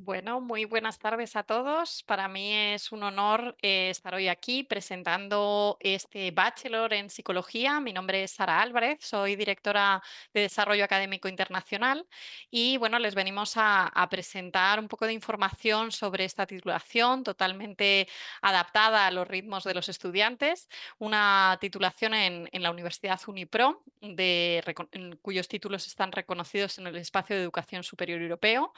Bueno, muy buenas tardes a todos. Para mí es un honor estar hoy aquí presentando este bachelor en psicología. Mi nombre es Sara Álvarez, soy directora de Desarrollo Académico Internacional y bueno, les venimos a presentar un poco de información sobre esta titulación totalmente adaptada a los ritmos de los estudiantes, una titulación en la Universidad Unipro, cuyos títulos están reconocidos en el Espacio de Educación Superior Europeo.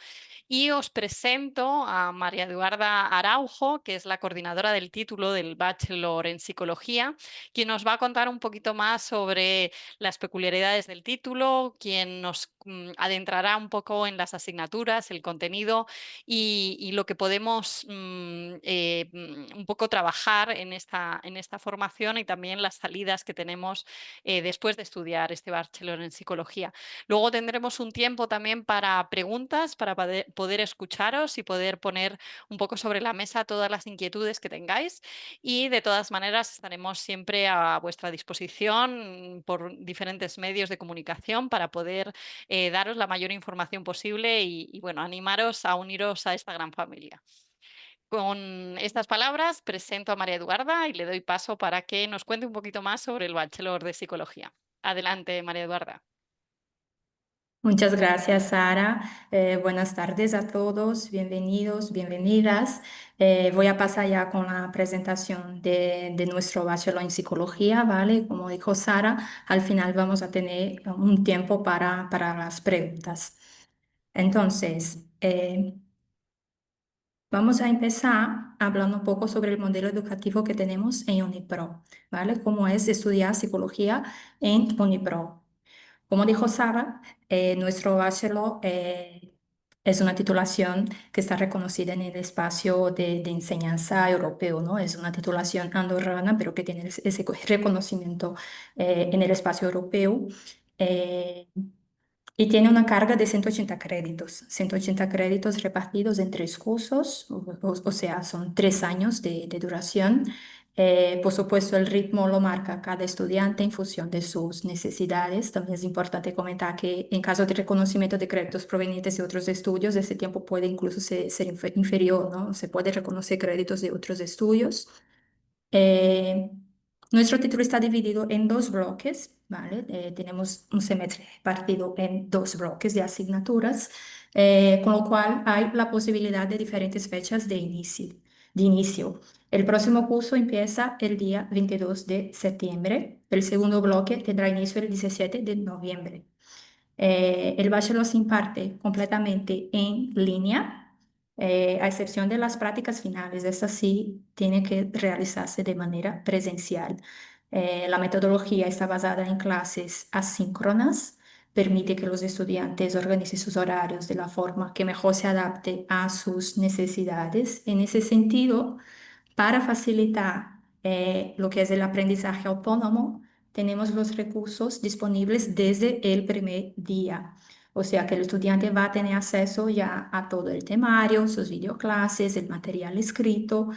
Y os presento a María Eduarda Araujo, que es la coordinadora del título del Bachelor en Psicología, quien nos va a contar un poquito más sobre las peculiaridades del título, quien nos adentrará un poco en las asignaturas, el contenido y lo que podemos un poco trabajar en esta formación y también las salidas que tenemos después de estudiar este Bachelor en Psicología. Luego tendremos un tiempo también para preguntas, para poder escucharos y poder poner un poco sobre la mesa todas las inquietudes que tengáis. Y de todas maneras estaremos siempre a vuestra disposición por diferentes medios de comunicación para poder daros la mayor información posible y, bueno, animaros a uniros a esta gran familia. Con estas palabras presento a María Eduarda y le doy paso para que nos cuente un poquito más sobre el Bachelor de Psicología. Adelante, María Eduarda. Muchas gracias, Sara. Buenas tardes a todos, bienvenidos, bienvenidas. Voy a pasar ya con la presentación de nuestro bachelor en psicología, ¿vale? Como dijo Sara, al final vamos a tener un tiempo para las preguntas. Entonces, vamos a empezar hablando un poco sobre el modelo educativo que tenemos en Unipro, ¿vale? Cómo es estudiar psicología en Unipro. Como dijo Sara, nuestro bachelor es una titulación que está reconocida en el espacio de enseñanza europeo, ¿no? Es una titulación andorrana, pero que tiene ese reconocimiento en el espacio europeo. Eh, y tiene una carga de 180 créditos, 180 créditos repartidos en tres cursos, o sea, son 3 años de duración. Por supuesto, el ritmo lo marca cada estudiante en función de sus necesidades. También es importante comentar que en caso de reconocimiento de créditos provenientes de otros estudios, ese tiempo puede incluso ser inferior, ¿no? Se puede reconocer créditos de otros estudios. Eh, Nuestro título está dividido en dos bloques, ¿vale? Tenemos un semestre partido en dos bloques de asignaturas, con lo cual hay la posibilidad de diferentes fechas de inicio. El próximo curso empieza el día 22 de septiembre. El segundo bloque tendrá inicio el 17 de noviembre. El bachelor se imparte completamente en línea, a excepción de las prácticas finales. Estas sí tienen que realizarse de manera presencial. La metodología está basada en clases asíncronas, permite que los estudiantes organicen sus horarios de la forma que mejor se adapte a sus necesidades. En ese sentido, para facilitar lo que es el aprendizaje autónomo, tenemos los recursos disponibles desde el primer día. O sea que el estudiante va a tener acceso ya a todo el temario, sus videoclases, el material escrito.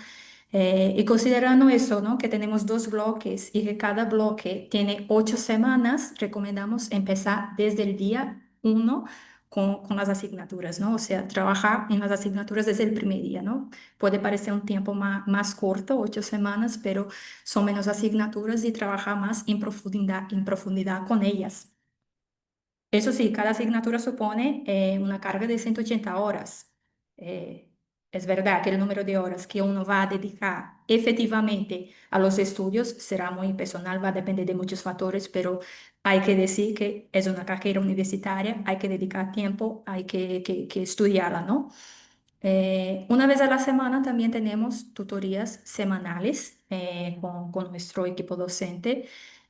Y considerando eso, ¿no? Que tenemos dos bloques y que cada bloque tiene 8 semanas, recomendamos empezar desde el día 1 con las asignaturas, ¿no? O sea, trabajar en las asignaturas desde el primer día, ¿no? Puede parecer un tiempo más corto, 8 semanas, pero son menos asignaturas y trabajar más en profundidad con ellas. Eso sí, cada asignatura supone una carga de 180 horas. Eh, es verdad que el número de horas que uno va a dedicar efectivamente a los estudios será muy personal, va a depender de muchos factores, pero hay que decir que es una carrera universitaria, hay que dedicar tiempo, hay que estudiarla, ¿no? Una vez a la semana también tenemos tutorías semanales con nuestro equipo docente.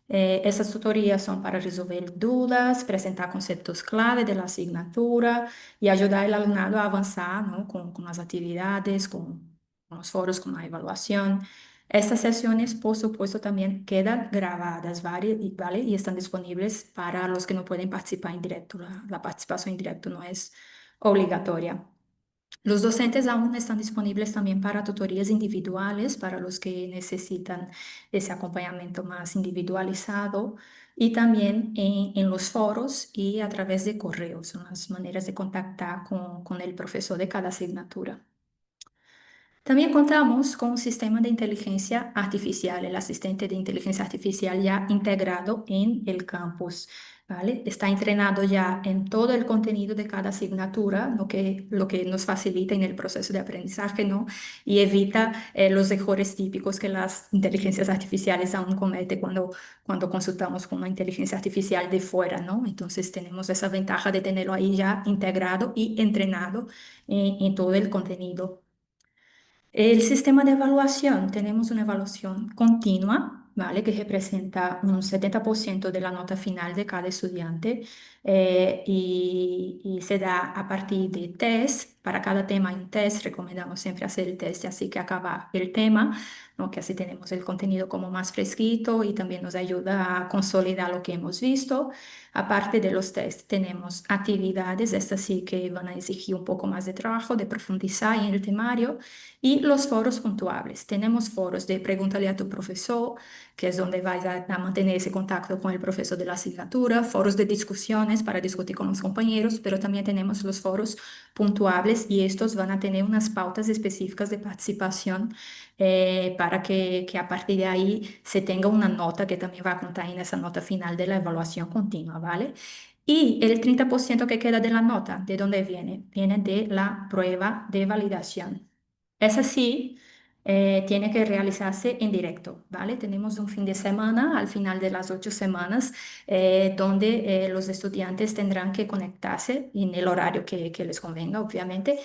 Esas tutorías son para resolver dudas, presentar conceptos clave de la asignatura y ayudar al alumnado a avanzar, ¿no? con las actividades, con los foros, con la evaluación. Estas sesiones, por supuesto, también quedan grabadas, ¿vale? Y están disponibles para los que no pueden participar en directo. La participación en directo no es obligatoria. Los docentes aún están disponibles también para tutorías individuales para los que necesitan ese acompañamiento más individualizado y también en los foros y a través de correos, son las maneras de contactar con el profesor de cada asignatura. También contamos con un sistema de inteligencia artificial, el asistente de inteligencia artificial ya integrado en el campus, ¿vale? Está entrenado ya en todo el contenido de cada asignatura, lo que nos facilita en el proceso de aprendizaje, ¿no? Y evita los errores típicos que las inteligencias artificiales aún cometen cuando consultamos con una inteligencia artificial de fuera, ¿no? Entonces tenemos esa ventaja de tenerlo ahí ya integrado y entrenado en todo el contenido. El sistema de evaluación, tenemos una evaluación continua, ¿vale? Que representa un 70% de la nota final de cada estudiante y se da a partir de test. Para cada tema hay un test, recomendamos siempre hacer el test así que acaba el tema, ¿no? Que así tenemos el contenido como más fresquito y también nos ayuda a consolidar lo que hemos visto. Aparte de los test, tenemos actividades, estas sí que van a exigir un poco más de trabajo, de profundizar en el temario. Y los foros puntuables. Tenemos foros de pregúntale a tu profesor, que es donde vais a mantener ese contacto con el profesor de la asignatura, foros de discusiones para discutir con los compañeros, pero también tenemos los foros puntuables y estos van a tener unas pautas específicas de participación para que a partir de ahí se tenga una nota que también va a contar en esa nota final de la evaluación continua, ¿vale? Y el 30% que queda de la nota, ¿de dónde viene? Viene de la prueba de validación. Esa sí, tiene que realizarse en directo, ¿vale? Tenemos un fin de semana al final de las 8 semanas donde los estudiantes tendrán que conectarse en el horario que les convenga, obviamente,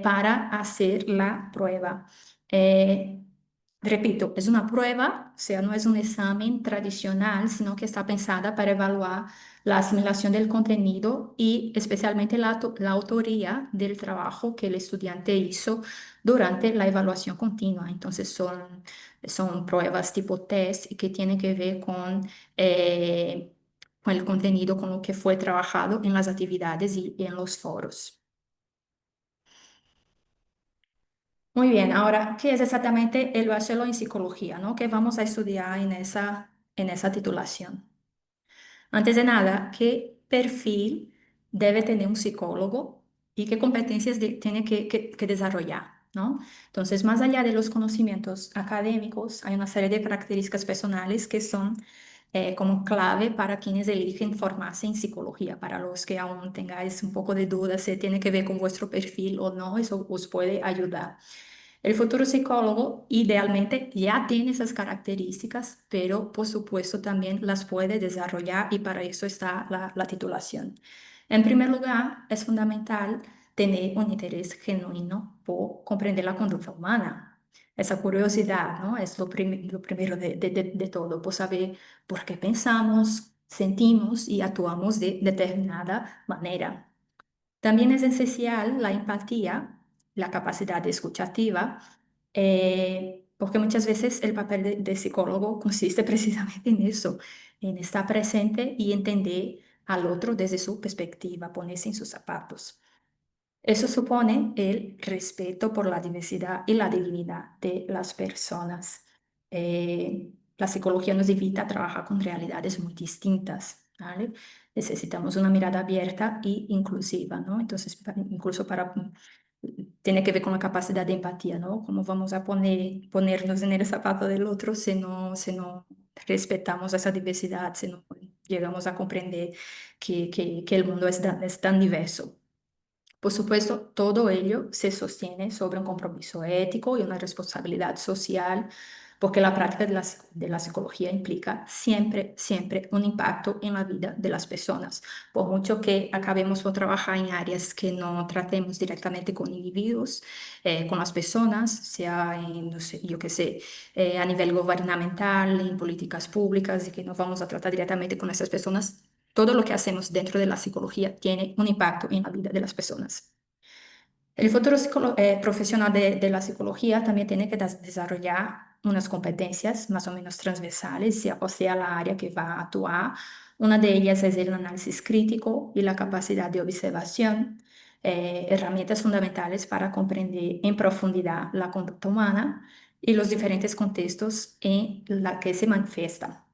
para hacer la prueba. Eh, Repito, es una prueba, o sea, no es un examen tradicional, sino que está pensada para evaluar la asimilación del contenido y especialmente la autoría del trabajo que el estudiante hizo durante la evaluación continua. Entonces son pruebas tipo test y que tienen que ver con el contenido, con lo que fue trabajado en las actividades y en los foros. Muy bien, ahora, ¿qué es exactamente el bachelor en psicología, ¿no? ¿Qué vamos a estudiar en esa titulación? Antes de nada, ¿qué perfil debe tener un psicólogo y qué competencias tiene que desarrollar, ¿no? Entonces, más allá de los conocimientos académicos, hay una serie de características personales que son como clave para quienes eligen formarse en psicología. Para los que aún tengáis un poco de dudas si tiene que ver con vuestro perfil o no, eso os puede ayudar. El futuro psicólogo idealmente ya tiene esas características, pero por supuesto también las puede desarrollar y para eso está la titulación. En primer lugar, es fundamental tener un interés genuino por comprender la conducta humana. Esa curiosidad, ¿no? Es lo primero de todo, por saber por qué pensamos, sentimos y actuamos de determinada manera. También es esencial la empatía, la capacidad de escuchativa, porque muchas veces el papel de psicólogo consiste precisamente en eso, en estar presente y entender al otro desde su perspectiva, ponerse en sus zapatos. Eso supone el respeto por la diversidad y la dignidad de las personas. La psicología nos invita a trabajar con realidades muy distintas, ¿vale? Necesitamos una mirada abierta e inclusiva, ¿no? Entonces, incluso tiene que ver con la capacidad de empatía, ¿no? ¿Cómo vamos a ponernos en el zapato del otro si no respetamos esa diversidad, si no llegamos a comprender que el mundo es tan diverso? Por supuesto, todo ello se sostiene sobre un compromiso ético y una responsabilidad social, porque la práctica de la psicología implica siempre, siempre un impacto en la vida de las personas. Por mucho que acabemos por trabajar en áreas que no tratemos directamente con individuos, con las personas, sea en, no sé, yo qué sé, a nivel gubernamental, en políticas públicas, y que no vamos a tratar directamente con esas personas, todo lo que hacemos dentro de la psicología tiene un impacto en la vida de las personas. El futuro profesional de la psicología también tiene que desarrollar unas competencias más o menos transversales, o sea, la área que va a actuar. Una de ellas es el análisis crítico y la capacidad de observación. herramientas fundamentales para comprender en profundidad la conducta humana y los diferentes contextos en la que se manifiesta.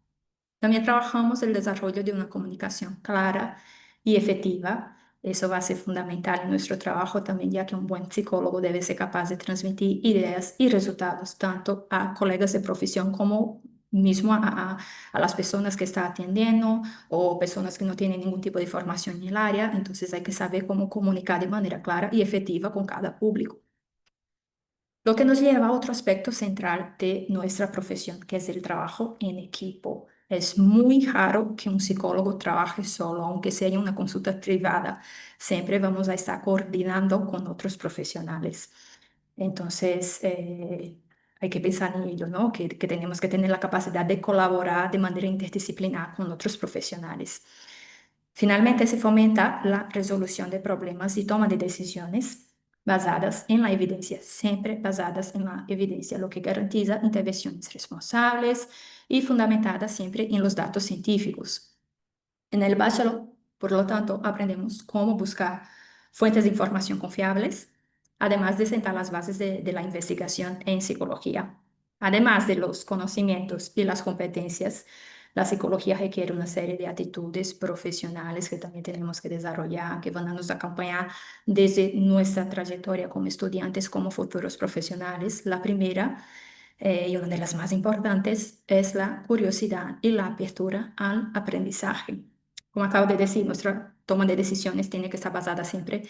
También trabajamos el desarrollo de una comunicación clara y efectiva. Eso va a ser fundamental en nuestro trabajo también, ya que un buen psicólogo debe ser capaz de transmitir ideas y resultados tanto a colegas de profesión como mismo a las personas que está atendiendo o personas que no tienen ningún tipo de formación en el área. Entonces hay que saber cómo comunicar de manera clara y efectiva con cada público. Lo que nos lleva a otro aspecto central de nuestra profesión, que es el trabajo en equipo. Es muy raro que un psicólogo trabaje solo, aunque sea en una consulta privada. Siempre vamos a estar coordinando con otros profesionales. Entonces, hay que pensar en ello, ¿no? Que tenemos que tener la capacidad de colaborar de manera interdisciplinar con otros profesionales. Finalmente, se fomenta la resolución de problemas y toma de decisiones basadas en la evidencia, siempre basadas en la evidencia, lo que garantiza intervenciones responsables y fundamentadas siempre en los datos científicos. En el bachelor, por lo tanto, aprendemos cómo buscar fuentes de información confiables, además de sentar las bases de la investigación en psicología. Además de los conocimientos y las competencias, la psicología requiere una serie de actitudes profesionales que también tenemos que desarrollar, que van a nos acompañar desde nuestra trayectoria como estudiantes, como futuros profesionales. La primera y una de las más importantes es la curiosidad y la apertura al aprendizaje. Como acabo de decir, nuestra toma de decisiones tiene que estar basada siempre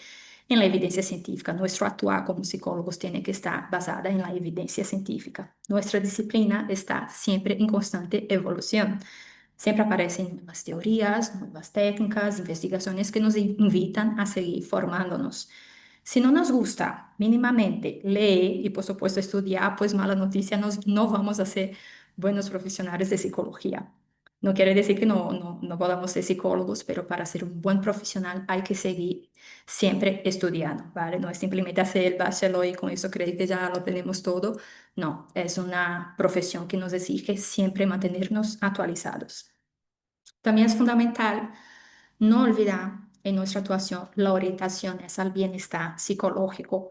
en la evidencia científica. Nuestro actuar como psicólogos tiene que estar basada en la evidencia científica. Nuestra disciplina está siempre en constante evolución. Siempre aparecen nuevas teorías, nuevas técnicas, investigaciones que nos invitan a seguir formándonos. Si no nos gusta mínimamente leer y por supuesto estudiar, pues mala noticia, no vamos a ser buenos profesionales de psicología. No quiere decir que no podamos ser psicólogos, pero para ser un buen profesional hay que seguir siempre estudiando, ¿vale? No es simplemente hacer el bachelor y con eso creer que ya lo tenemos todo. No, es una profesión que nos exige siempre mantenernos actualizados. También es fundamental no olvidar en nuestra actuación la orientación es al bienestar psicológico,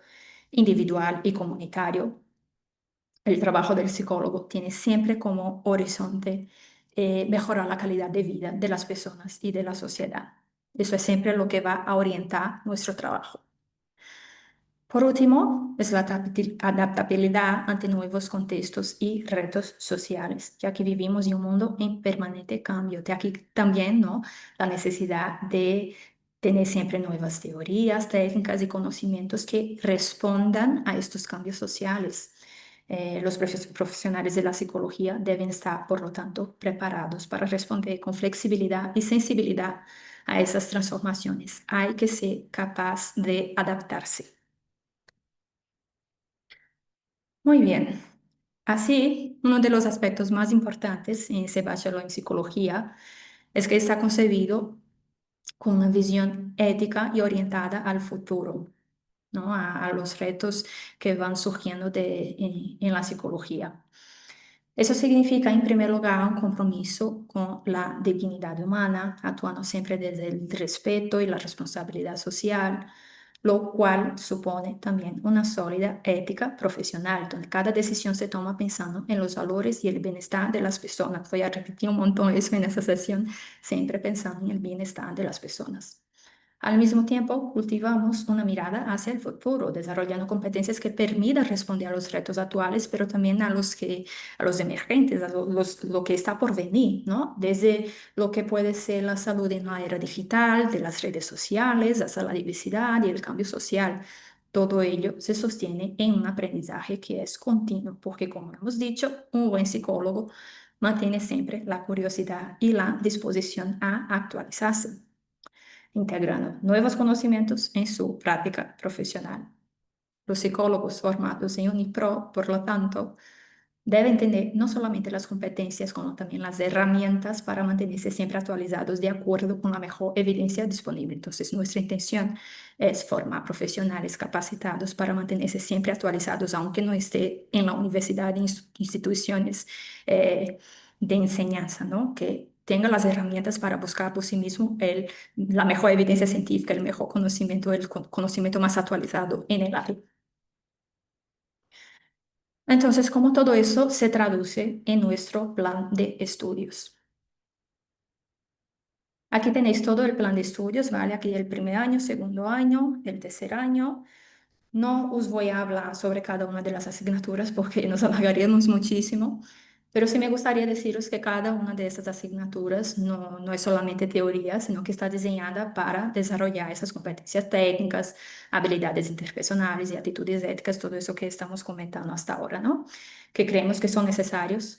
individual y comunitario. El trabajo del psicólogo tiene siempre como horizonte mejorar la calidad de vida de las personas y de la sociedad. Eso es siempre lo que va a orientar nuestro trabajo. Por último, es la adaptabilidad ante nuevos contextos y retos sociales, ya que vivimos en un mundo en permanente cambio. De aquí también, ¿no? La necesidad de tener siempre nuevas teorías, técnicas y conocimientos que respondan a estos cambios sociales. Los profesionales de la psicología deben estar, por lo tanto, preparados para responder con flexibilidad y sensibilidad a esas transformaciones. Hay que ser capaz de adaptarse. Muy bien. Así, uno de los aspectos más importantes en ese bachelor en psicología es que está concebido con una visión ética y orientada al futuro, ¿no? A los retos que van surgiendo en la psicología. Eso significa, en primer lugar, un compromiso con la dignidad humana, actuando siempre desde el respeto y la responsabilidad social, lo cual supone también una sólida ética profesional, donde cada decisión se toma pensando en los valores y el bienestar de las personas. Voy a repetir un montón eso en esta sesión, siempre pensando en el bienestar de las personas. Al mismo tiempo, cultivamos una mirada hacia el futuro, desarrollando competencias que permitan responder a los retos actuales, pero también a los emergentes, lo que está por venir, ¿no? Desde lo que puede ser la salud en la era digital, de las redes sociales, hasta la diversidad y el cambio social. Todo ello se sostiene en un aprendizaje que es continuo, porque como hemos dicho, un buen psicólogo mantiene siempre la curiosidad y la disposición a actualizarse integrando nuevos conocimientos en su práctica profesional. Los psicólogos formados en UniPro, por lo tanto, deben tener no solamente las competencias, como también las herramientas para mantenerse siempre actualizados de acuerdo con la mejor evidencia disponible. Entonces, nuestra intención es formar profesionales capacitados para mantenerse siempre actualizados, aunque no esté en la universidad, en instituciones de enseñanza, ¿no? Que tenga las herramientas para buscar por sí mismo la mejor evidencia científica, el mejor conocimiento, el conocimiento más actualizado en el área. Entonces, ¿cómo todo eso se traduce en nuestro plan de estudios? Aquí tenéis todo el plan de estudios, ¿vale? Aquí el primer año, segundo año, el tercer año. No os voy a hablar sobre cada una de las asignaturas porque nos alargaríamos muchísimo, pero sí me gustaría deciros que cada una de estas asignaturas no es solamente teoría, sino que está diseñada para desarrollar esas competencias técnicas, habilidades interpersonales y actitudes éticas, todo eso que estamos comentando hasta ahora, ¿no? Que creemos que son necesarias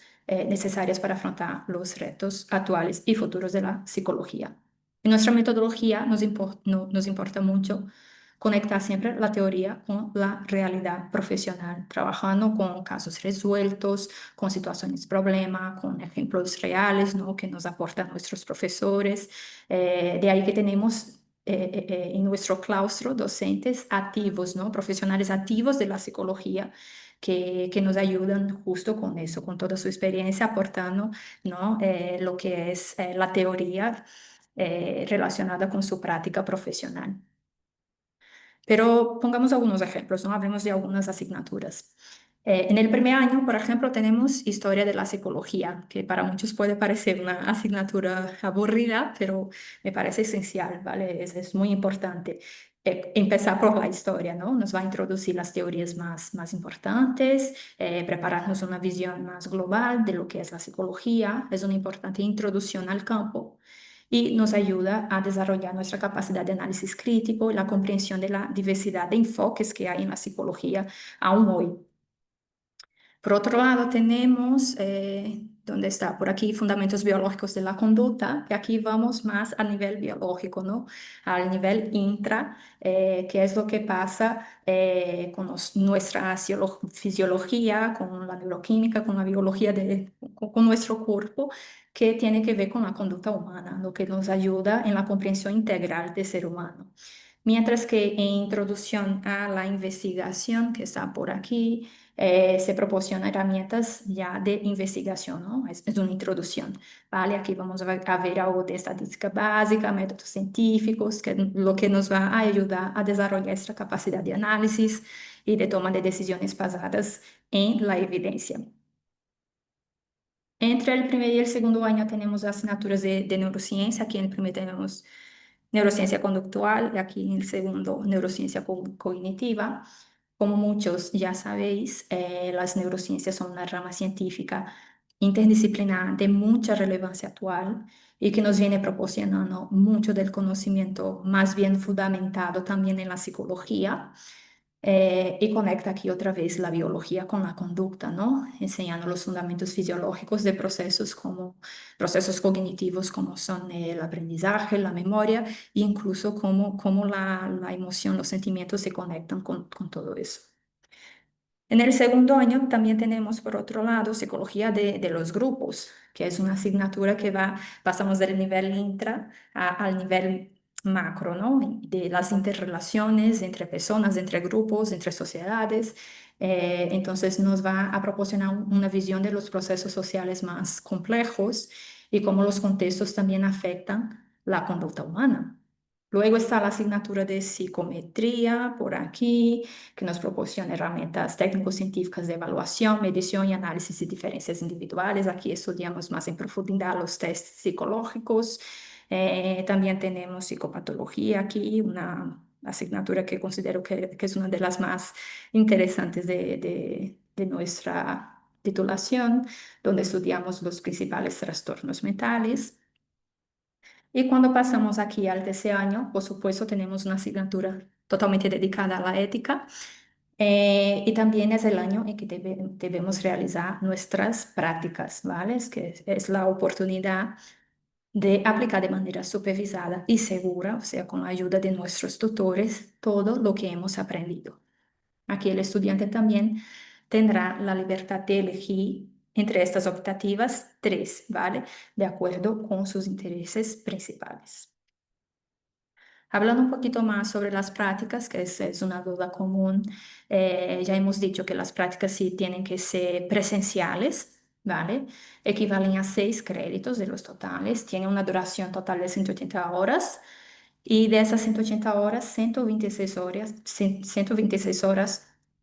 para afrontar los retos actuales y futuros de la psicología. En nuestra metodología nos importa mucho conectar siempre la teoría con la realidad profesional, trabajando con casos resueltos, con situaciones problema, con ejemplos reales, ¿no? Que nos aportan nuestros profesores. De ahí que tenemos en nuestro claustro docentes activos, ¿no? Profesionales activos de la psicología. Que nos ayudan justo con eso, con toda su experiencia, aportando, ¿no? Lo que es la teoría relacionada con su práctica profesional. Pero pongamos algunos ejemplos, ¿no? Hablemos de algunas asignaturas. En el primer año, por ejemplo, tenemos Historia de la Psicología, que para muchos puede parecer una asignatura aburrida, pero me parece esencial, ¿vale? Es muy importante empezar por la historia, ¿no? Nos va a introducir las teorías más importantes, prepararnos una visión más global de lo que es la psicología. Es una importante introducción al campo y nos ayuda a desarrollar nuestra capacidad de análisis crítico y la comprensión de la diversidad de enfoques que hay en la psicología aún hoy. Por otro lado, tenemos, ¿dónde está? Por aquí, fundamentos biológicos de la conducta, que aquí vamos más a nivel biológico, ¿no? Al nivel intra, que es lo que pasa con nuestra fisiología, con la neuroquímica, con la biología con nuestro cuerpo, que tiene que ver con la conducta humana, lo que nos ayuda en la comprensión integral del ser humano. Mientras que en introducción a la investigación, que está por aquí, se proporciona herramientas ya de investigación, ¿no? Es una introducción, ¿vale? Aquí vamos a ver algo de estadística básica, métodos científicos, que lo que nos va a ayudar a desarrollar esta capacidad de análisis y de toma de decisiones basadas en la evidencia. Entre el primer y el segundo año tenemos asignaturas de neurociencia. Aquí en el primer tenemos neurociencia conductual y aquí en el segundo neurociencia cognitiva. Como muchos ya sabéis, las neurociencias son una rama científica interdisciplinar de mucha relevancia actual y que nos viene proporcionando mucho del conocimiento más bien fundamentado también en la psicología. Y conecta aquí otra vez la biología con la conducta, ¿no? Enseñando los fundamentos fisiológicos de procesos como procesos cognitivos como son el aprendizaje, la memoria, e incluso cómo la emoción, los sentimientos se conectan con todo eso. En el segundo año también tenemos, por otro lado, psicología de los grupos, que es una asignatura que pasamos del nivel intra al nivel macro, ¿no? De las interrelaciones entre personas, entre grupos, entre sociedades. Entonces nos va a proporcionar una visión de los procesos sociales más complejos y cómo los contextos también afectan la conducta humana. Luego está la asignatura de psicometría por aquí que nos proporciona herramientas técnico-científicas de evaluación, medición y análisis de diferencias individuales. Aquí estudiamos más en profundidad los tests psicológicos. También tenemos psicopatología aquí, una asignatura que considero que es una de las más interesantes de nuestra titulación, donde estudiamos los principales trastornos mentales. Y cuando pasamos aquí al tercer año, por supuesto, tenemos una asignatura totalmente dedicada a la ética. Y también es el año en que debemos realizar nuestras prácticas, ¿vale? Es que es la oportunidad de aplicar de manera supervisada y segura, o sea, con la ayuda de nuestros tutores, todo lo que hemos aprendido. Aquí el estudiante también tendrá la libertad de elegir entre estas optativas tres, ¿vale? De acuerdo con sus intereses principales. Hablando un poquito más sobre las prácticas, que es una duda común, ya hemos dicho que las prácticas sí tienen que ser presenciales, ¿vale? Equivalen a 6 créditos de los totales, tiene una duración total de 180 horas y de esas 180 horas, 126 horas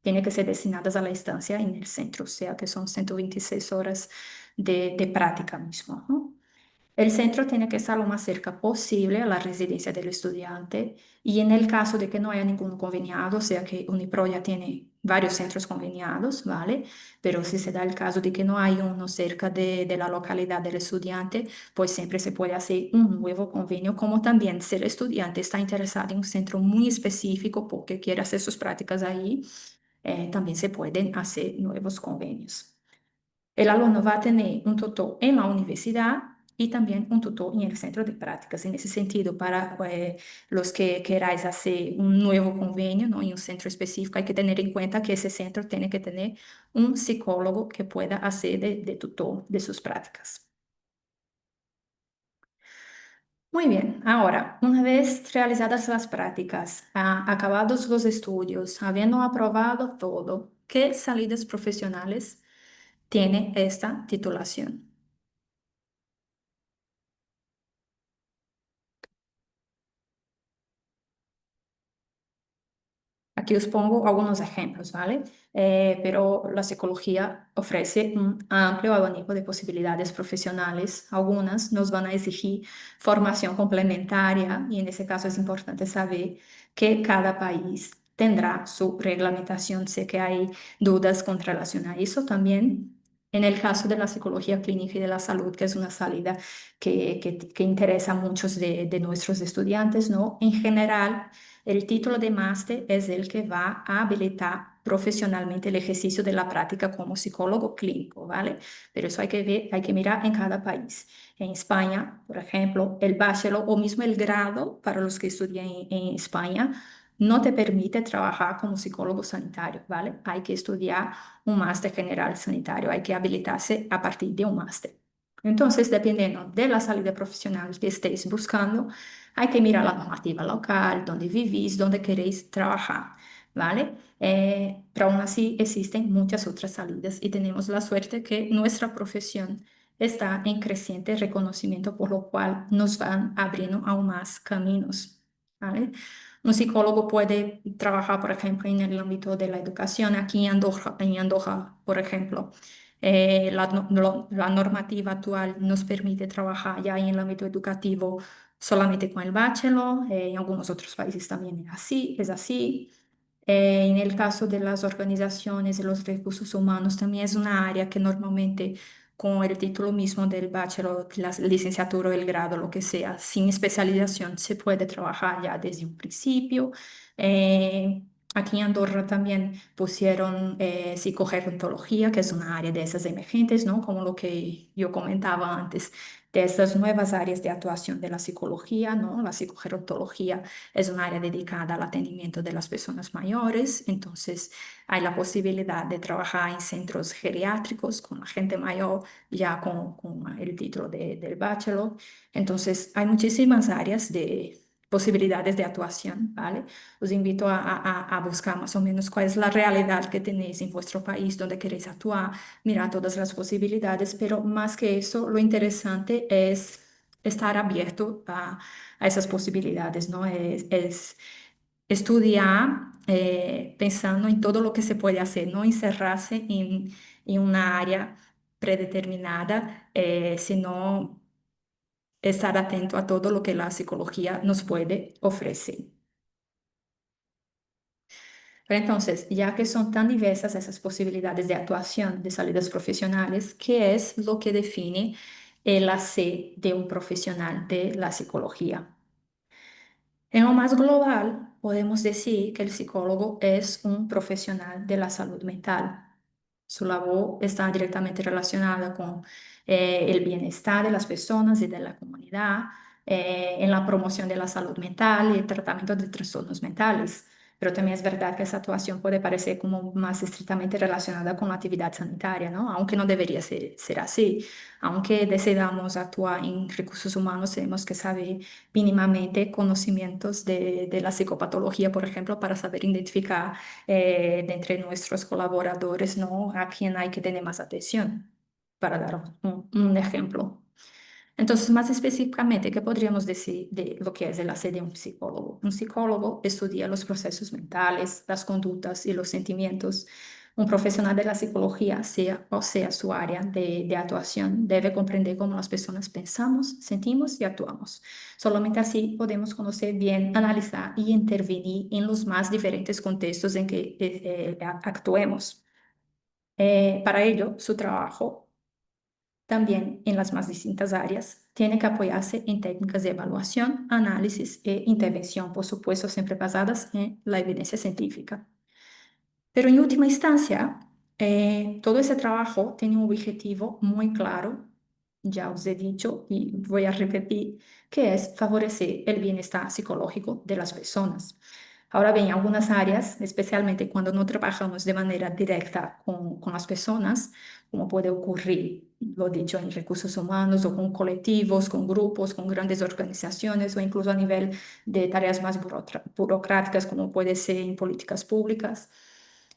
tienen que ser destinadas a la estancia en el centro, o sea que son 126 horas de práctica mismo, ¿no? El centro tiene que estar lo más cerca posible a la residencia del estudiante y en el caso de que no haya ningún conveniado, o sea que Unipro ya tiene varios centros conveniados, ¿vale? Pero si se da el caso de que no hay uno cerca de la localidad del estudiante, pues siempre se puede hacer un nuevo convenio, como también si el estudiante está interesado en un centro muy específico porque quiere hacer sus prácticas ahí, también se pueden hacer nuevos convenios. El alumno va a tener un tutor en la universidad y también un tutor en el centro de prácticas. En ese sentido, para los que queráis hacer un nuevo convenio, ¿no? En un centro específico, hay que tener en cuenta que ese centro tiene que tener un psicólogo que pueda hacer de tutor de sus prácticas. Muy bien, ahora, una vez realizadas las prácticas, acabados los estudios, habiendo aprobado todo, ¿qué salidas profesionales tiene esta titulación? Aquí os pongo algunos ejemplos, ¿vale? Pero la psicología ofrece un amplio abanico de posibilidades profesionales. Algunas nos van a exigir formación complementaria y en ese caso es importante saber que cada país tendrá su reglamentación. Sé que hay dudas con relación a eso también. En el caso de la psicología clínica y de la salud, que es una salida que interesa a muchos de nuestros estudiantes, ¿no? En general, el título de máster es el que va a habilitar profesionalmente el ejercicio de la práctica como psicólogo clínico, ¿vale? Pero eso hay que ver, hay que mirar en cada país. En España, por ejemplo, el bachelor o mismo el grado para los que estudian en España no te permite trabajar como psicólogo sanitario, ¿vale? Hay que estudiar un máster general sanitario, hay que habilitarse a partir de un máster. Entonces, dependiendo de la salida profesional que estéis buscando, hay que mirar la normativa local, donde vivís, donde queréis trabajar, ¿vale? Pero aún así existen muchas otras salidas y tenemos la suerte que nuestra profesión está en creciente reconocimiento, por lo cual nos van abriendo aún más caminos, ¿vale? Un psicólogo puede trabajar, por ejemplo, en el ámbito de la educación. Aquí en Andorra, por ejemplo, la normativa actual nos permite trabajar ya en el ámbito educativo solamente con el bachelor. En algunos otros países también es así, es así. En el caso de las organizaciones y los recursos humanos, también es una área que normalmente con el título mismo del bachelor, la licenciatura o el grado, lo que sea, sin especialización, se puede trabajar ya desde un principio. Aquí en Andorra también pusieron psicogerontología, que es una área de esas emergentes, ¿no? Como lo que yo comentaba antes, de estas nuevas áreas de actuación de la psicología, ¿no? La psicogerontología es un área dedicada al atendimiento de las personas mayores, entonces hay la posibilidad de trabajar en centros geriátricos con la gente mayor ya con el título del bachelor. Entonces hay muchísimas áreas de posibilidades de actuación, ¿vale? Os invito a buscar más o menos cuál es la realidad que tenéis en vuestro país, donde queréis actuar, mirar todas las posibilidades, pero más que eso, lo interesante es estar abierto a esas posibilidades, ¿no? Es estudiar pensando en todo lo que se puede hacer, no encerrarse en una área predeterminada, sino estar atento a todo lo que la psicología nos puede ofrecer. Pero entonces, ya que son tan diversas esas posibilidades de actuación de salidas profesionales, ¿qué es lo que define el hacer de un profesional de la psicología? En lo más global, podemos decir que el psicólogo es un profesional de la salud mental. Su labor está directamente relacionada con el bienestar de las personas y de la comunidad, en la promoción de la salud mental y el tratamiento de trastornos mentales. Pero también es verdad que esa actuación puede parecer como más estrictamente relacionada con la actividad sanitaria, ¿no? Aunque no debería ser así. Aunque decidamos actuar en recursos humanos, tenemos que saber mínimamente conocimientos de la psicopatología, por ejemplo, para saber identificar de entre nuestros colaboradores, ¿no? A quién hay que tener más atención. para dar un ejemplo. Entonces, más específicamente, ¿qué podríamos decir de lo que es el hacer de un psicólogo? Un psicólogo estudia los procesos mentales, las conductas y los sentimientos. Un profesional de la psicología, sea o sea su área de actuación, debe comprender cómo las personas pensamos, sentimos y actuamos. Solamente así podemos conocer bien, analizar y intervenir en los más diferentes contextos en que actuemos. Para ello, su trabajo también en las más distintas áreas. Tiene que apoyarse en técnicas de evaluación, análisis e intervención, por supuesto, siempre basadas en la evidencia científica. Pero en última instancia, todo ese trabajo tiene un objetivo muy claro, ya os he dicho y voy a repetir, que es favorecer el bienestar psicológico de las personas. Ahora bien, algunas áreas, especialmente cuando no trabajamos de manera directa con las personas, como puede ocurrir, lo dicho, en recursos humanos o con colectivos, con grupos, con grandes organizaciones o incluso a nivel de tareas más burocráticas, como puede ser en políticas públicas.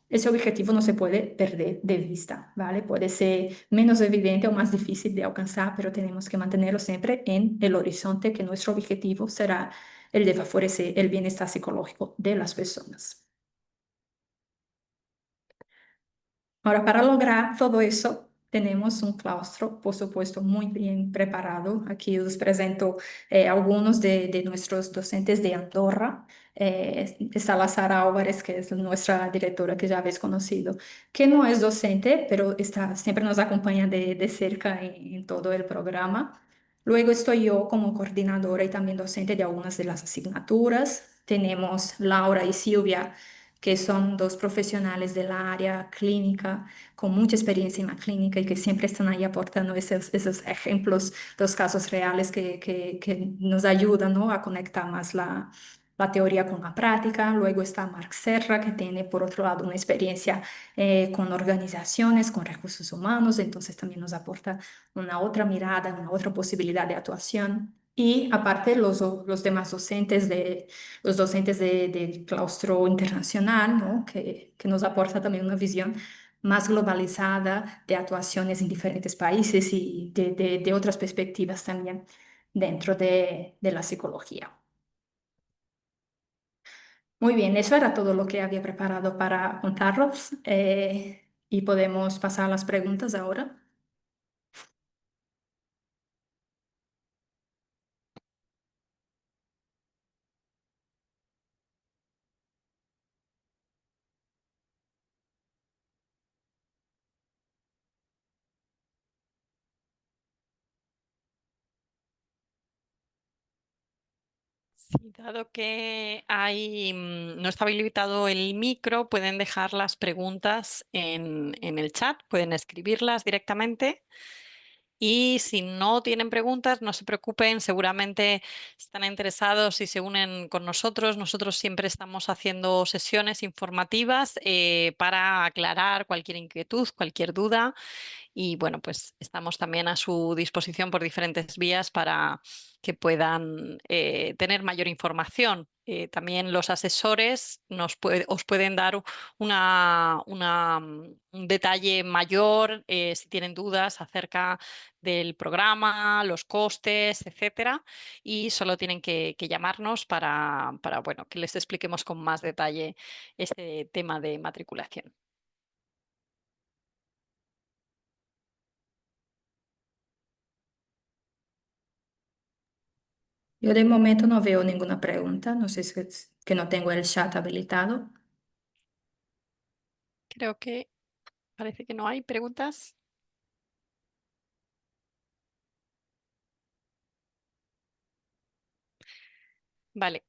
Ese objetivo no se puede perder de vista, ¿vale? Puede ser menos evidente o más difícil de alcanzar, pero tenemos que mantenerlo siempre en el horizonte, que nuestro objetivo será el de favorecer el bienestar psicológico de las personas. Ahora, para lograr todo eso, tenemos un claustro, por supuesto, muy bien preparado. Aquí os presento algunos de nuestros docentes de Andorra. Está la Sara Álvarez, que es nuestra directora que ya habéis conocido, que no es docente, pero siempre nos acompaña de cerca en todo el programa. Luego estoy yo como coordinadora y también docente de algunas de las asignaturas. Tenemos Laura y Silvia, que son dos profesionales del área clínica con mucha experiencia en la clínica y que siempre están ahí aportando esos ejemplos, los casos reales que nos ayudan, ¿no?, a conectar más la teoría con la práctica. Luego está Marc Serra, que tiene por otro lado una experiencia con organizaciones, con recursos humanos, entonces también nos aporta una otra mirada, una otra posibilidad de actuación. Y aparte los demás docentes los docentes del claustro internacional, ¿no?, que nos aporta también una visión más globalizada de actuaciones en diferentes países y de otras perspectivas también dentro de la psicología. Muy bien, eso era todo lo que había preparado para contaros, y podemos pasar a las preguntas ahora. Sí, dado que no está habilitado el micro, pueden dejar las preguntas en el chat, pueden escribirlas directamente. Y si no tienen preguntas, no se preocupen, seguramente están interesados y se unen con nosotros. Nosotros siempre estamos haciendo sesiones informativas para aclarar cualquier inquietud, cualquier duda. Y bueno, pues estamos también a su disposición por diferentes vías para que puedan tener mayor información. También los asesores os pueden dar un detalle mayor si tienen dudas acerca del programa, los costes, etcétera. Y solo tienen que llamarnos para bueno, que les expliquemos con más detalle este tema de matriculación. Yo de momento no veo ninguna pregunta, no sé si es que no tengo el chat habilitado. Creo que parece que no hay preguntas. Vale,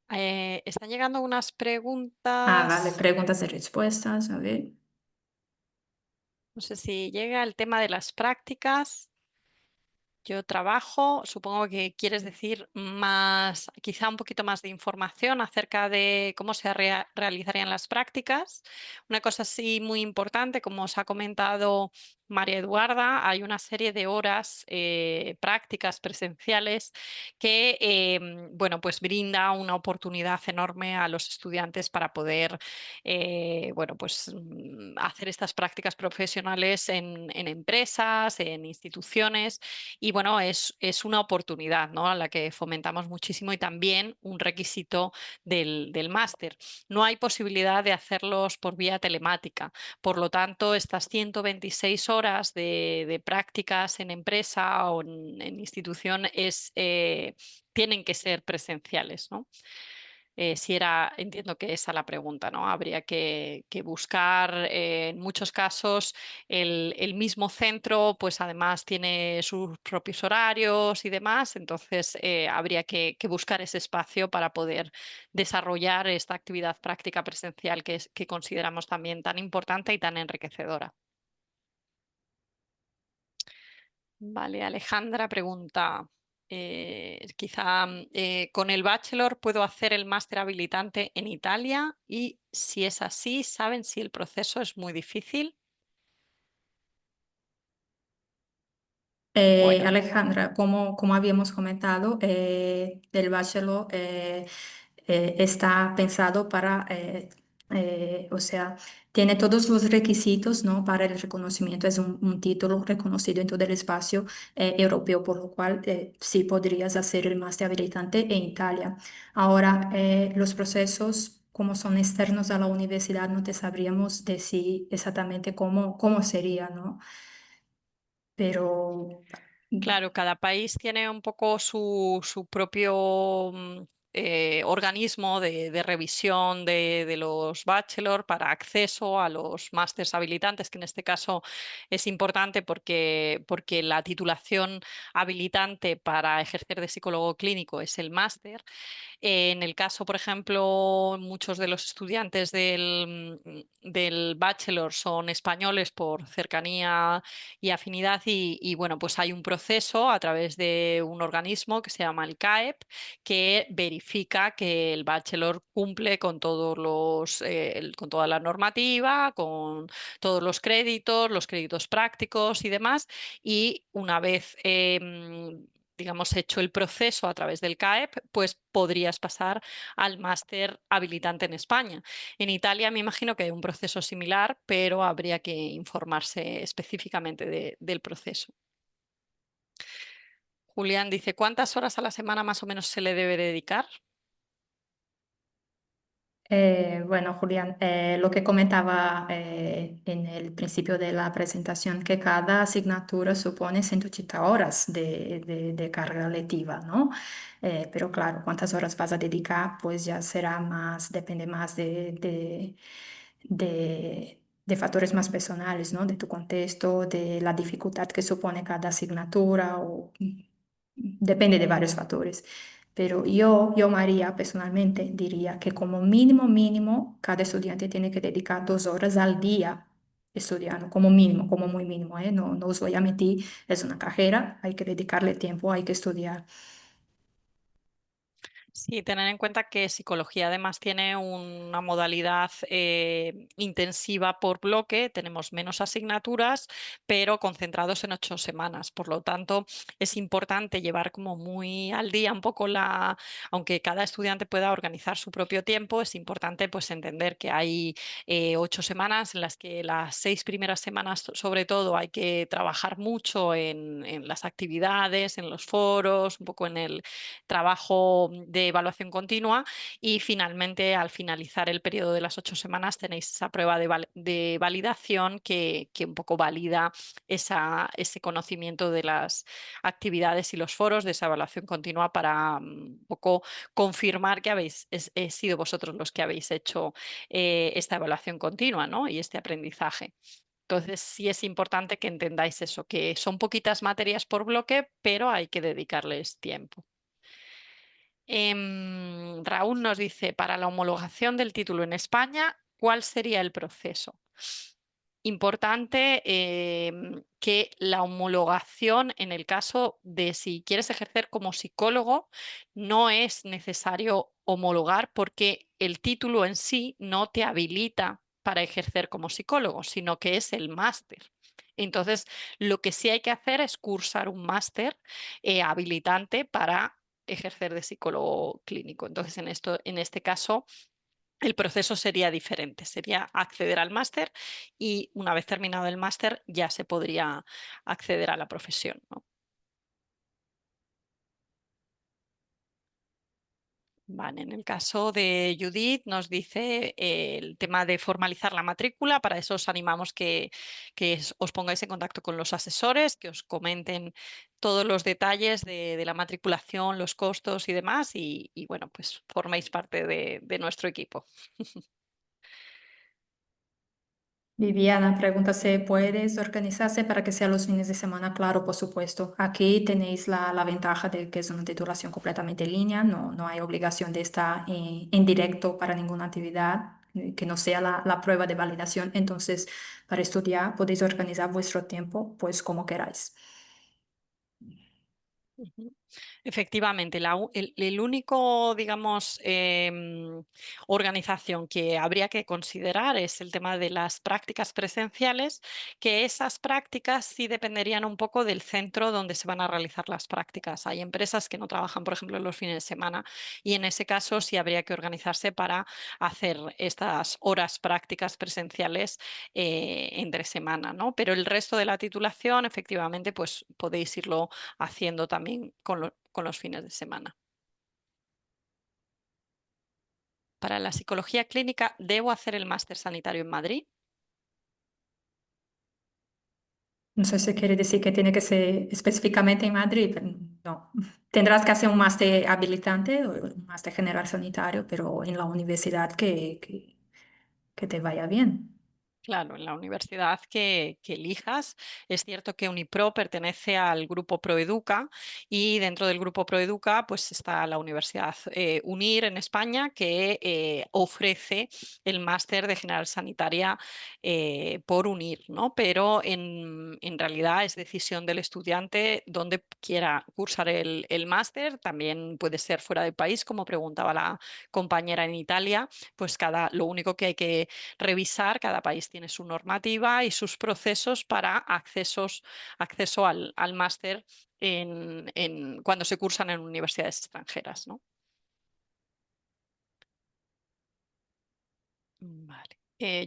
están llegando unas Ah, vale, preguntas. preguntas y respuestas, a ver. No sé si llega el tema de las prácticas. Yo trabajo, supongo que quieres decir más, quizá un poquito más de información acerca de cómo se realizarían las prácticas. Una cosa sí muy importante, como os ha comentado María Eduarda, hay una serie de horas prácticas presenciales que, bueno, pues brinda una oportunidad enorme a los estudiantes para poder, bueno, pues hacer estas prácticas profesionales en empresas, en instituciones y, bueno, es una oportunidad, ¿no? A la que fomentamos muchísimo y también un requisito del máster. No hay posibilidad de hacerlos por vía telemática. Por lo tanto, estas 126 horas de prácticas en empresa o en institución tienen que ser presenciales, ¿no? Si era, entiendo que esa la pregunta, ¿no? Habría que buscar, en muchos casos, el mismo centro, pues además tiene sus propios horarios y demás, entonces habría que buscar ese espacio para poder desarrollar esta actividad práctica presencial que consideramos también tan importante y tan enriquecedora. Vale, Alejandra pregunta, quizá con el bachelor puedo hacer el máster habilitante en Italia y si es así, ¿saben si el proceso es muy difícil? Bueno, Alejandra, como habíamos comentado, el bachelor está pensado para, o sea, tiene todos los requisitos, ¿no? Para el reconocimiento. Es un título reconocido en todo el espacio europeo, por lo cual sí podrías hacer el máster habilitante en Italia. Ahora, los procesos, como son externos a la universidad, no te sabríamos decir exactamente cómo sería, ¿no? Pero claro, cada país tiene un poco su propio organismo de revisión de los bachelor para acceso a los másters habilitantes, que en este caso es importante porque la titulación habilitante para ejercer de psicólogo clínico es el máster. En el caso, por ejemplo, muchos de los estudiantes del bachelor son españoles por cercanía y afinidad y, bueno, pues hay un proceso a través de un organismo que se llama el CAEP que verifica que el bachelor cumple con con toda la normativa, con todos los créditos prácticos y demás. Y una vez digamos, hecho el proceso a través del CAEP, pues podrías pasar al máster habilitante en España. En Italia me imagino que hay un proceso similar, pero habría que informarse específicamente del proceso. Julián dice, ¿cuántas horas a la semana más o menos se le debe dedicar? Bueno, Julián, lo que comentaba en el principio de la presentación, que cada asignatura supone 180 horas de carga lectiva, ¿no? Pero claro, cuántas horas vas a dedicar, pues ya será más, depende más de factores más personales, ¿no? De tu contexto, de la dificultad que supone cada asignatura, o depende de varios factores. Pero yo, María, personalmente diría que como mínimo, cada estudiante tiene que dedicar 2 horas al día estudiando, como mínimo, como muy mínimo, ¿eh? No os voy a mentir, es una carrera, hay que dedicarle tiempo, hay que estudiar. Sí, tener en cuenta que psicología además tiene una modalidad intensiva por bloque, tenemos menos asignaturas, pero concentrados en 8 semanas. Por lo tanto, es importante llevar como muy al día un poco aunque cada estudiante pueda organizar su propio tiempo, es importante pues entender que hay 8 semanas en las que las 6 primeras semanas sobre todo hay que trabajar mucho en las actividades, en los foros, un poco en el trabajo de evaluación continua y finalmente al finalizar el periodo de las 8 semanas tenéis esa prueba de validación que un poco valida ese conocimiento de las actividades y los foros de esa evaluación continua para un poco confirmar que habéis sido vosotros los que habéis hecho esta evaluación continua, ¿no? Y este aprendizaje. Entonces, sí es importante que entendáis eso, que son poquitas materias por bloque, pero hay que dedicarles tiempo. Raúl nos dice, para la homologación del título en España, ¿cuál sería el proceso? Importante que la homologación, en el caso de si quieres ejercer como psicólogo, no es necesario homologar porque el título en sí no te habilita para ejercer como psicólogo, sino que es el máster. Entonces, lo que sí hay que hacer es cursar un máster habilitante para ejercer de psicólogo clínico. Entonces, en este caso, el proceso sería diferente, sería acceder al máster y una vez terminado el máster ya se podría acceder a la profesión, ¿no? Vale, en el caso de Judith nos dice el tema de formalizar la matrícula. Para eso os animamos que os pongáis en contacto con los asesores, que os comenten todos los detalles de la matriculación, los costos y demás, y bueno, pues forméis parte de nuestro equipo. Viviana pregunta si puedes organizarse para que sea los fines de semana. Claro, por supuesto. Aquí tenéis la ventaja de que es una titulación completamente en línea, no hay obligación de estar en directo para ninguna actividad que no sea la prueba de validación. Entonces, para estudiar podéis organizar vuestro tiempo pues como queráis. Ujú. Efectivamente, el único, digamos, organización que habría que considerar es el tema de las prácticas presenciales, que esas prácticas sí dependerían un poco del centro donde se van a realizar las prácticas. Hay empresas que no trabajan, por ejemplo, los fines de semana y en ese caso sí habría que organizarse para hacer estas horas prácticas presenciales entre semana, ¿no? Pero el resto de la titulación, efectivamente, pues podéis irlo haciendo también con los fines de semana. Para la psicología clínica, ¿debo hacer el máster sanitario en Madrid? No sé si quiere decir que tiene que ser específicamente en Madrid, pero no. Tendrás que hacer un máster habilitante o un máster general sanitario, pero en la universidad que te vaya bien. Claro, en la universidad que elijas. Es cierto que Unipro pertenece al grupo Proeduca y dentro del grupo Proeduca pues está la Universidad UNIR en España que ofrece el máster de General Sanitaria por UNIR, ¿no? Pero en realidad es decisión del estudiante donde quiera cursar el máster. También puede ser fuera del país, como preguntaba la compañera en Italia, pues lo único que hay que revisar, cada país tiene su normativa y sus procesos para acceso al máster cuando se cursan en universidades extranjeras, ¿no? Vale.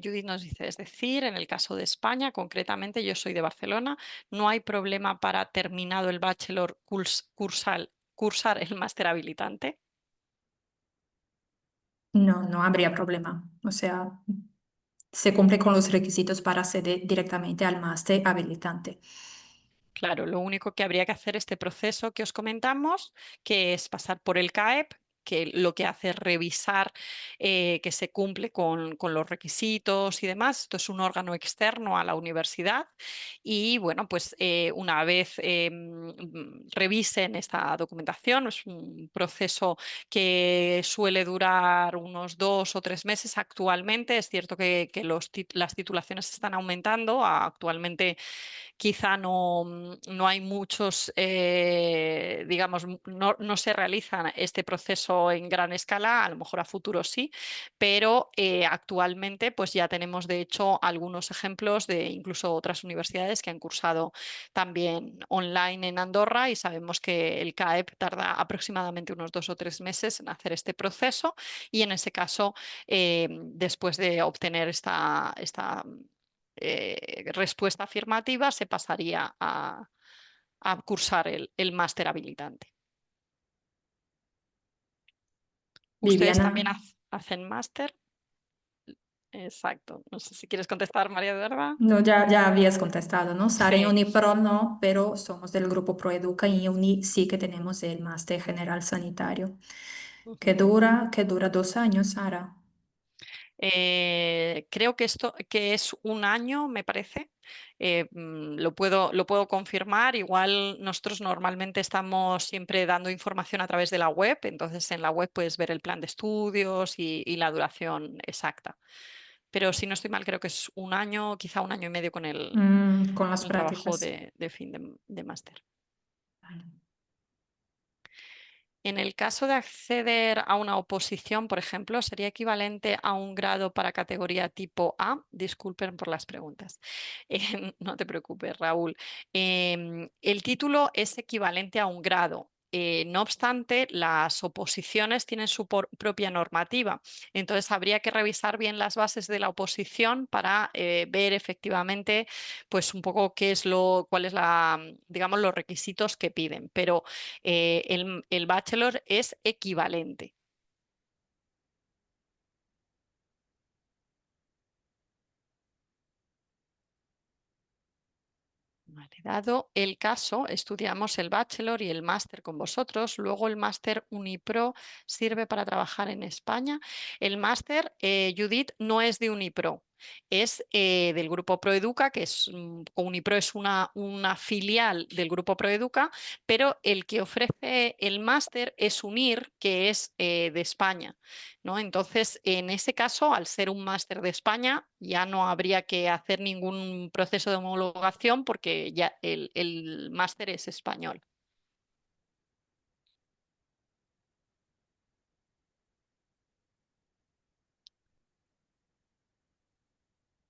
Judith nos dice, es decir, en el caso de España, concretamente, yo soy de Barcelona, no hay problema para terminado el bachelor cursar el máster habilitante. No habría problema. O sea, se cumple con los requisitos para acceder directamente al máster habilitante. Claro, lo único que habría que hacer este proceso que os comentamos, que es pasar por el CAEP, que lo que hace es revisar que se cumple con los requisitos y demás. Esto es un órgano externo a la universidad y bueno, pues una vez revisen esta documentación, es un proceso que suele durar unos 2 o 3 meses actualmente. Es cierto que las titulaciones están aumentando. Actualmente quizá no hay muchos, digamos, no se realiza este proceso en gran escala, a lo mejor a futuro sí, pero actualmente pues ya tenemos de hecho algunos ejemplos de incluso otras universidades que han cursado también online en Andorra y sabemos que el CAEP tarda aproximadamente unos 2 o 3 meses en hacer este proceso y en ese caso, después de obtener esta respuesta afirmativa, se pasaría a cursar el máster habilitante. ¿Ustedes Viviana, también hacen máster? Exacto. No sé si quieres contestar, María Eduarda. no, ya habías contestado, ¿no? Sara y Sí. Unipro no, pero somos del grupo Proeduca y Uni sí que tenemos el máster general sanitario, Ujú. que dura 2 años, Sara. Creo que esto que es un año, me parece. Lo puedo confirmar. Igual nosotros normalmente estamos siempre dando información a través de la web, entonces en la web puedes ver el plan de estudios y la duración exacta. Pero si no estoy mal, creo que es un año, quizá un año y medio con Con las el trabajo prácticas. de fin de máster. Vale. En el caso de acceder a una oposición, por ejemplo, sería equivalente a un grado para categoría tipo A. Disculpen por las preguntas. No te preocupes, Raúl. El título es equivalente a un grado. No obstante, las oposiciones tienen su propia normativa. Entonces, habría que revisar bien las bases de la oposición para ver efectivamente, pues un poco cuál es digamos, los requisitos que piden. Pero el bachelor es equivalente. Vale, dado el caso, estudiamos el bachelor y el máster con vosotros. Luego el máster Unipro sirve para trabajar en España. El máster, Judith, no es de Unipro, es del grupo Proeduca, que es Unipro es una filial del grupo Proeduca, pero el que ofrece el máster es UNIR, que es de España. ¿No? Entonces, en ese caso, al ser un máster de España, ya no habría que hacer ningún proceso de homologación porque ya el máster es español.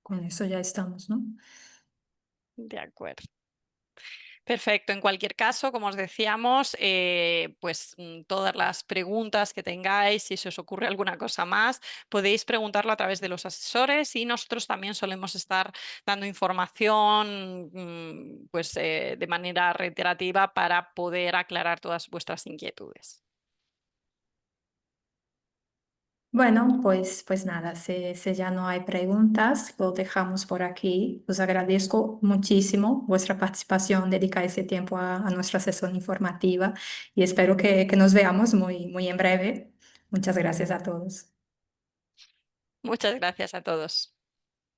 Con eso ya estamos, ¿no? De acuerdo. Perfecto. En cualquier caso, como os decíamos, pues todas las preguntas que tengáis, si se os ocurre alguna cosa más, podéis preguntarlo a través de los asesores y nosotros también solemos estar dando información pues, de manera reiterativa para poder aclarar todas vuestras inquietudes. Bueno, pues nada, si ya no hay preguntas, lo dejamos por aquí. Os agradezco muchísimo vuestra participación, dedicar ese tiempo a nuestra sesión informativa y espero que nos veamos muy en breve. Muchas gracias a todos. Muchas gracias a todos.